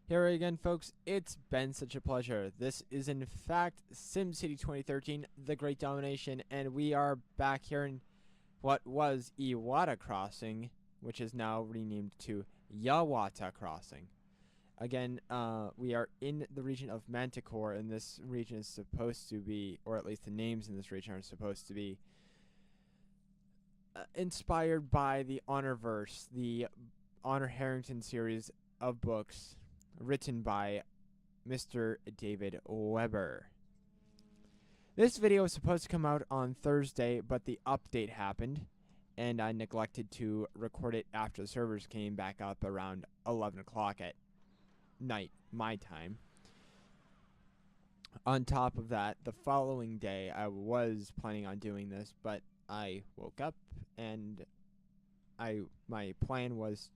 Here again, folks. It's been such a pleasure. This is, in fact, SimCity 2013, The Great Domination, and we are back here in what was Iwata Crossing, which is now renamed to Yawata Crossing. Again, we are in the region of Manticore, and this region is supposed to be, or at least the names in this region are supposed to be, inspired by the Honorverse, the Honor Harrington series of books written by Mr. David Weber. This video was supposed to come out on Thursday, but the update happened, and I neglected to record it after the servers came back up around 11 o'clock at night, my time. On top of that, the following day, I was planning on doing this, but I woke up, and my plan was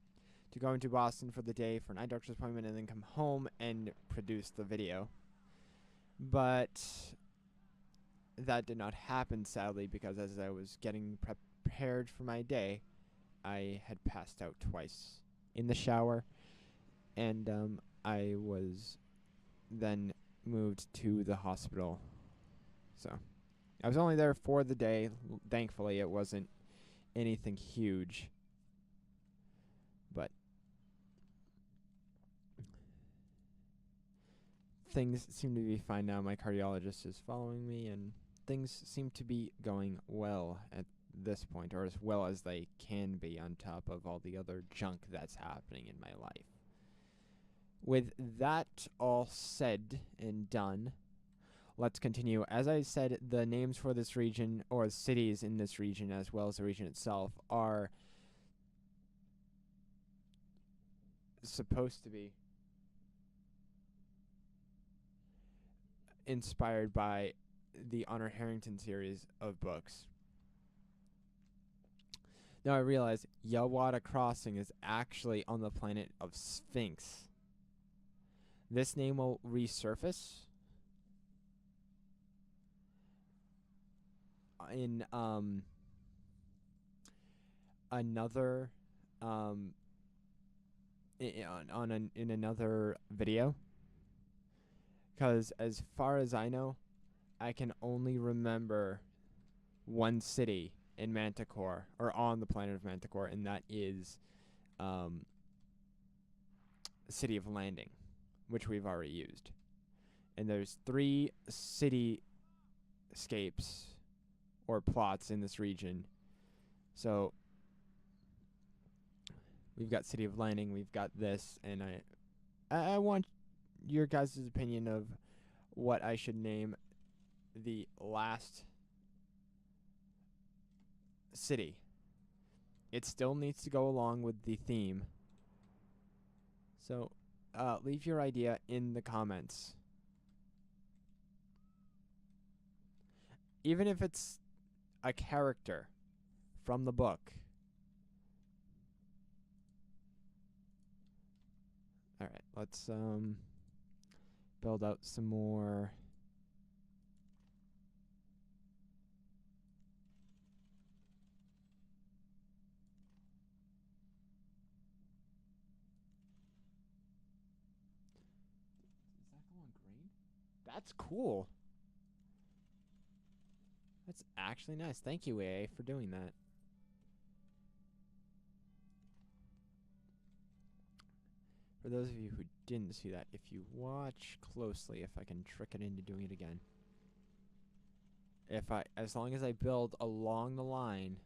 to go into Boston for the day for an eye doctor's appointment and then come home and produce the video. But that did not happen, sadly, because as I was getting prepared for my day, I had passed out twice in the shower, and I was then moved to the hospital. So I was only there for the day. Thankfully, it wasn't anything huge. But things seem to be fine now. My cardiologist is following me, and things seem to be going well at this point, or as well as they can be, on top of all the other junk that's happening in my life. With that all said and done, let's continue. As I said, the names for this region, or cities in this region, as well as the region itself, are supposed to be inspired by the Honor Harrington series of books. Now I realize Yawata Crossing is actually on the planet of Sphinx. This name will resurface in another in another video, because as far as I know, I can only remember one city in Manticore, or on the planet of Manticore, and that is the City of Landing, which we've already used. And there's 3 cityscapes or plots in this region. So we've got City of Landing, we've got this, and I want your guys' opinion of what I should name the last city. It still needs to go along with the theme. So leave your idea in the comments. Even if it's a character from the book. Alright, let's build out some more. Is that going green? That's cool. That's actually nice. Thank you, AA, for doing that. For those of you who didn't see that, if you watch closely, if I can trick it into doing it again. As long as I build along the line,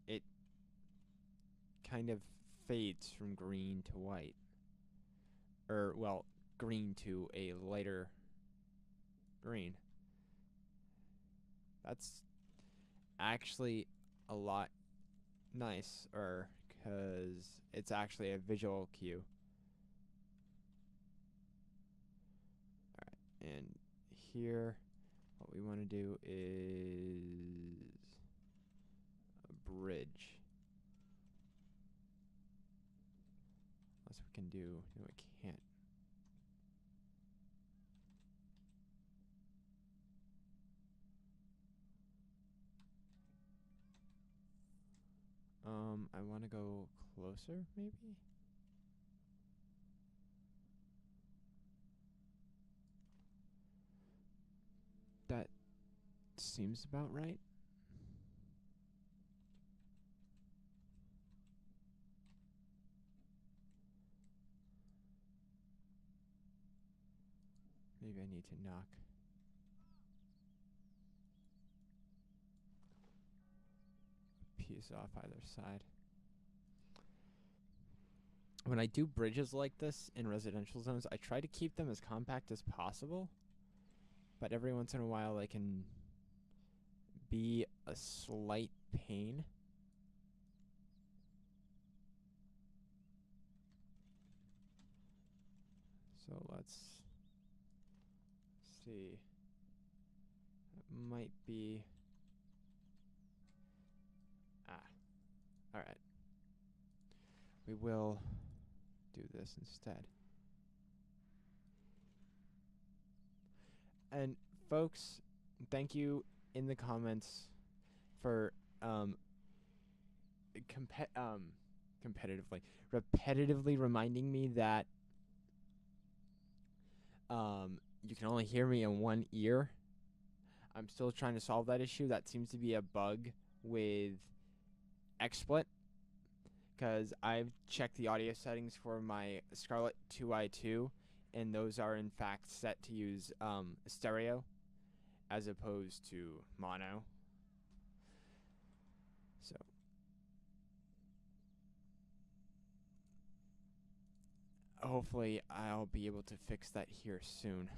it kind of fades from green to white. Or, well, green to a lighter green. That's actually a lot nicer, because it's actually a visual cue. Alright, and here, what we want to do is a bridge. Unless we can do, no, we can't. I want to go closer, maybe? Seems about right. Maybe I need to knock a piece off either side. When I do bridges like this in residential zones, I try to keep them as compact as possible. But every once in a while, they can be a slight pain. So let's see. That might be... Alright. We will do this instead. And folks, thank you in the comments for repetitively reminding me that you can only hear me in one ear. I'm still trying to solve that issue. That seems to be a bug with XSplit, because I've checked the audio settings for my Scarlett 2i2, and those are in fact set to use stereo as opposed to mono. So hopefully I'll be able to fix that here soon.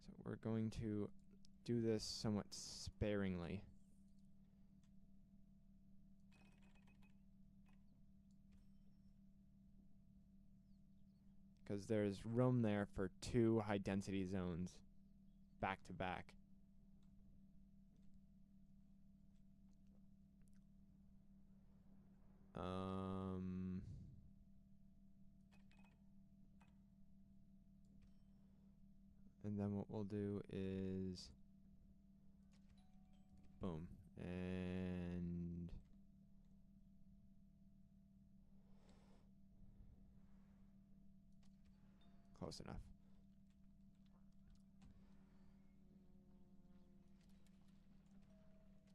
So we're going to do this somewhat sparingly. Because there's room there for 2 high density zones back to back. And then what we'll do is boom, and close enough.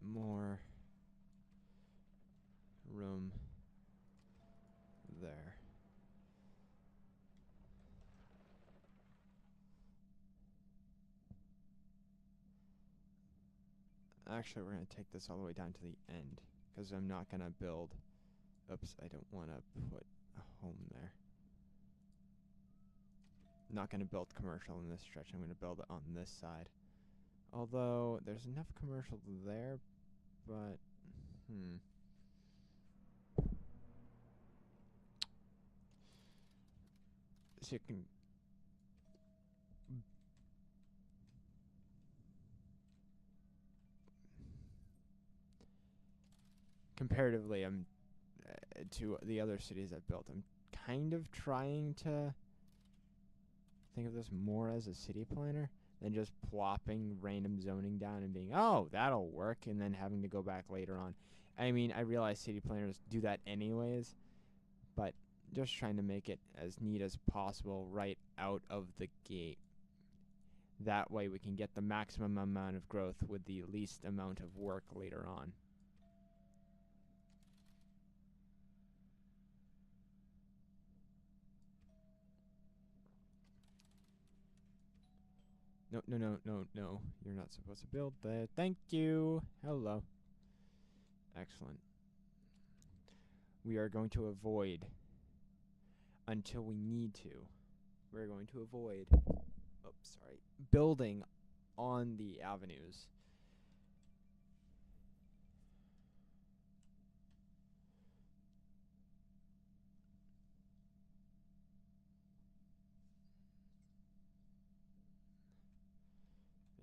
More room there. Actually, we're going to take this all the way down to the end, because I'm not going to build... Oops, I don't want to put a home there. Not going to build commercial in this stretch. I'm going to build it on this side. Although, there's enough commercial there, but... So you can... Comparatively, to the other cities I've built, I'm kind of trying to think of this more as a city planner than just plopping random zoning down and being, oh, that'll work, and then having to go back later on. I mean, I realize city planners do that anyways, but just trying to make it as neat as possible right out of the gate. That way we can get the maximum amount of growth with the least amount of work later on. No, no, no, no, no. You're not supposed to build that. Thank you. Hello. Excellent. We are going to avoid, until we need to, we're going to avoid, building on the avenues.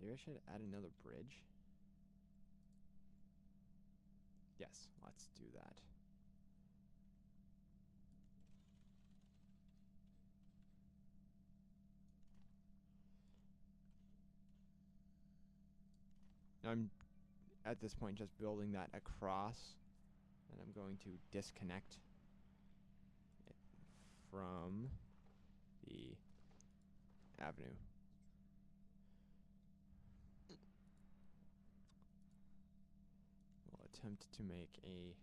Maybe I should add another bridge. Yes, let's do that. I'm at this point just building that across, and I'm going to disconnect it from the avenue. attempt to make a...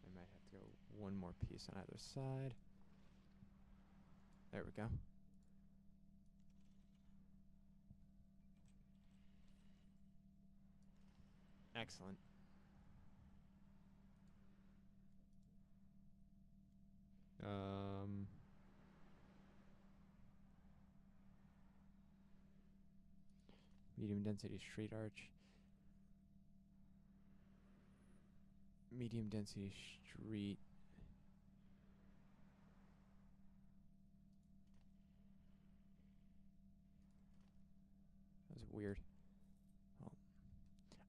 I might have to go one more piece on either side. There we go. Excellent. Medium density street arch. Medium density street. That was weird. Oh.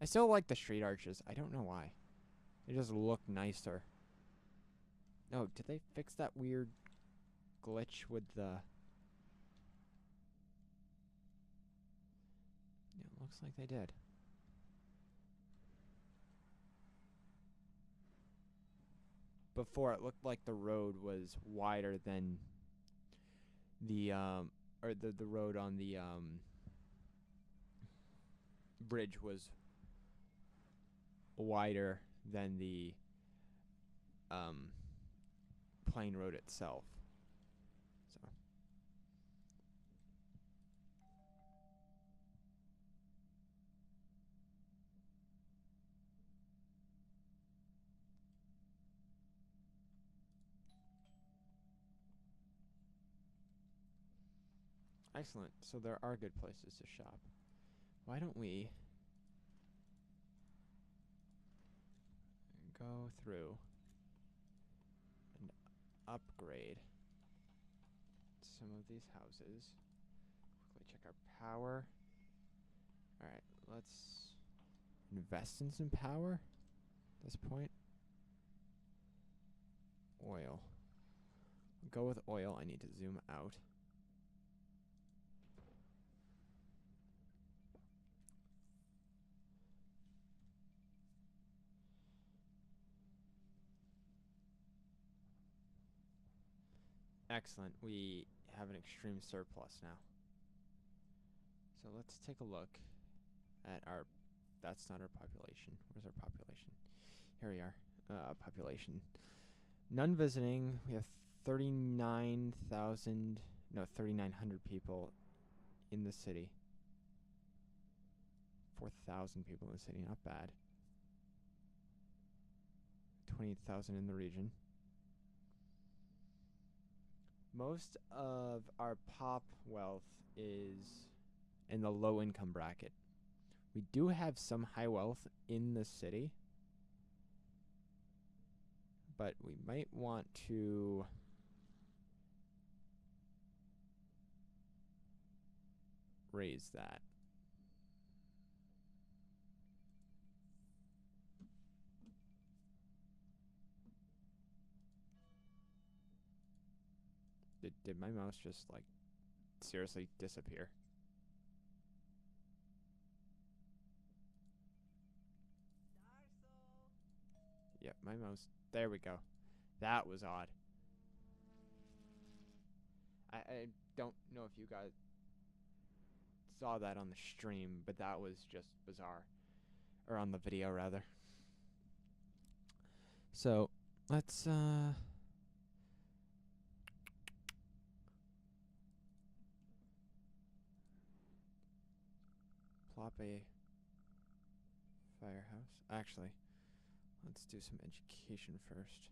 I still like the street arches. I don't know why. They just look nicer. Oh, did they fix that weird glitch with the... Yeah, it looks like they did. Before it looked like the road was wider than the or the road on the bridge was wider than the plain road itself. So excellent. So there are good places to shop. Why don't we go through and upgrade some of these houses. Quickly check our power. Alright, let's invest in some power at this point. Oil. Go with oil. I need to zoom out. Excellent. We have an extreme surplus now. So let's take a look at our... That's not our population. Where's our population? Here we are. Population. None visiting. We have 39,000... No, 3,900 people in the city. 4,000 people in the city. Not bad. 20,000 in the region. Most of our pop wealth is in the low income bracket. We do have some high wealth in the city, but we might want to raise that. Did my mouse just, like, seriously disappear? Yep, my mouse. There we go. That was odd. I don't know if you guys saw that on the stream, but that was just bizarre. Or on the video, rather. So, let's, plop a firehouse. Actually, let's do some education first.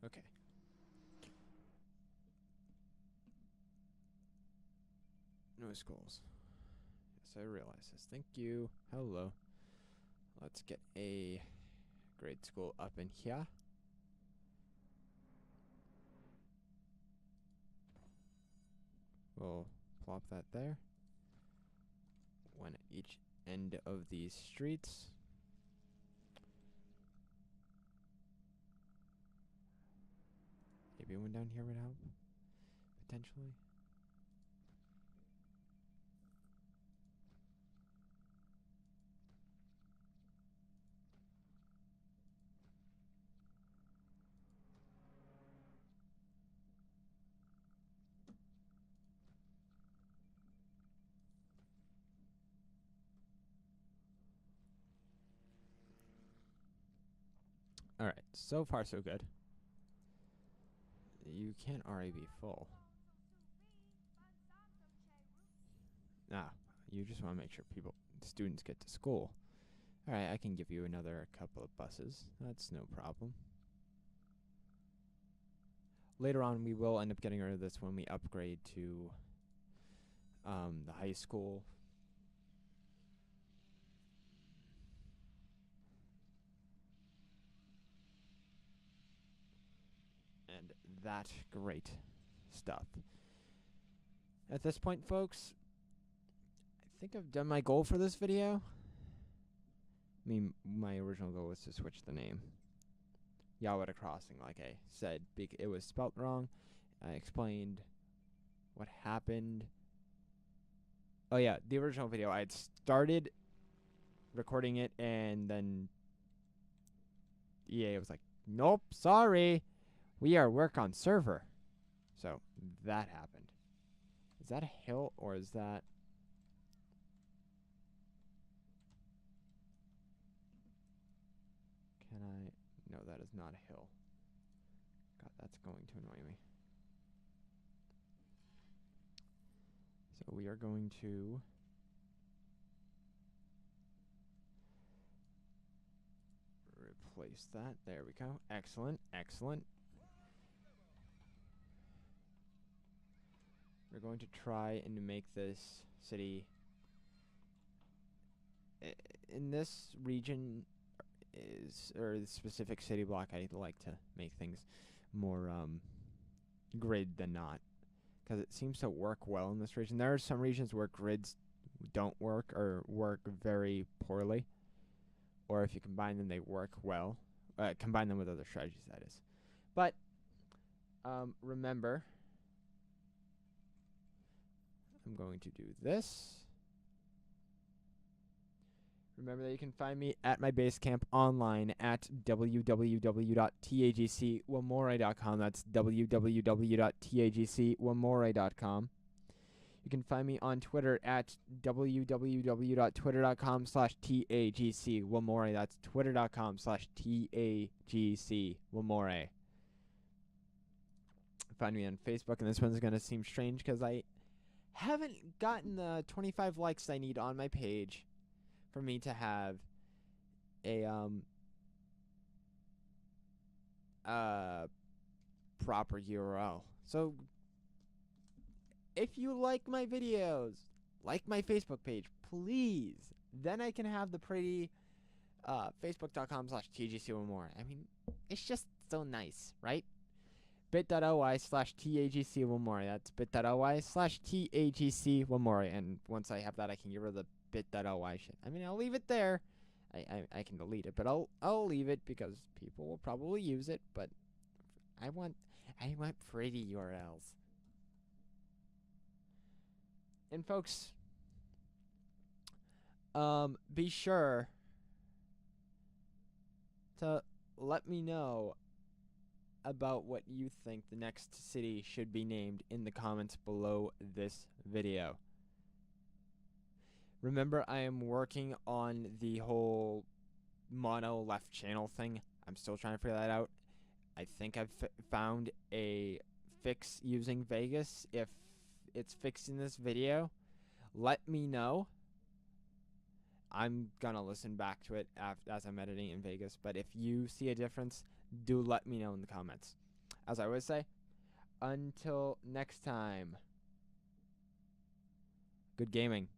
Okay. No schools. Yes, I realize this. Thank you. Hello. Let's get a grade school up in here. We'll plop that there. One at each end of these streets. Maybe one down here would help, potentially. Alright, so far so good. You can't already be full. Ah, you just want to make sure students get to school. Alright, I can give you another couple of buses. That's no problem. Later on, we will end up getting rid of this when we upgrade to the high school. And that great stuff. At this point, folks, I think I've done my goal for this video. I mean, my original goal was to switch the name. Yawada Crossing, like I said, it was spelt wrong. I explained what happened. Oh yeah, the original video, I had started recording it, and then EA was like, nope, sorry, we are work on server. So that happened. Is that a hill, or is that... Can I... No, that is not a hill. God, that's going to annoy me. So we are going to... replace that. There we go. Excellent, excellent. We're going to try and make this city... in this region... or the specific city block, I like to make things more grid than not, because it seems to work well in this region. There are some regions where grids don't work, or work very poorly, or if you combine them, they work well. Combine them with other strategies, that is. But remember, I'm going to do this. Remember that you can find me at my base camp online at www.tagcwamore.com. That's www.tagcwamore.com. You can find me on Twitter at www.twitter.com/tagcwamore. That's twitter.com/tagcwamore. Find me on Facebook, and this one's going to seem strange because I haven't gotten the 25 likes I need on my page for me to have a proper URL. So if you like my videos, like my Facebook page, please. Then I can have the pretty facebook.com/tagcwamore. I mean, it's just so nice, right? bit.ly/tagcwamore. That's bit.ly/tagcwamore. And once I have that, I can get rid of the bit.ly shit. I mean, I'll leave it there. I can delete it, but I'll leave it because people will probably use it. But I want pretty URLs. And folks, be sure to let me know about what you think the next city should be named in the comments below this video. Remember, I am working on the whole mono left channel thing. I'm still trying to figure that out. I think I've found a fix using Vegas. If it's fixed in this video, let me know. I'm gonna listen back to it as I'm editing in Vegas, but if you see a difference, do let me know in the comments. As I always say, until next time, good gaming.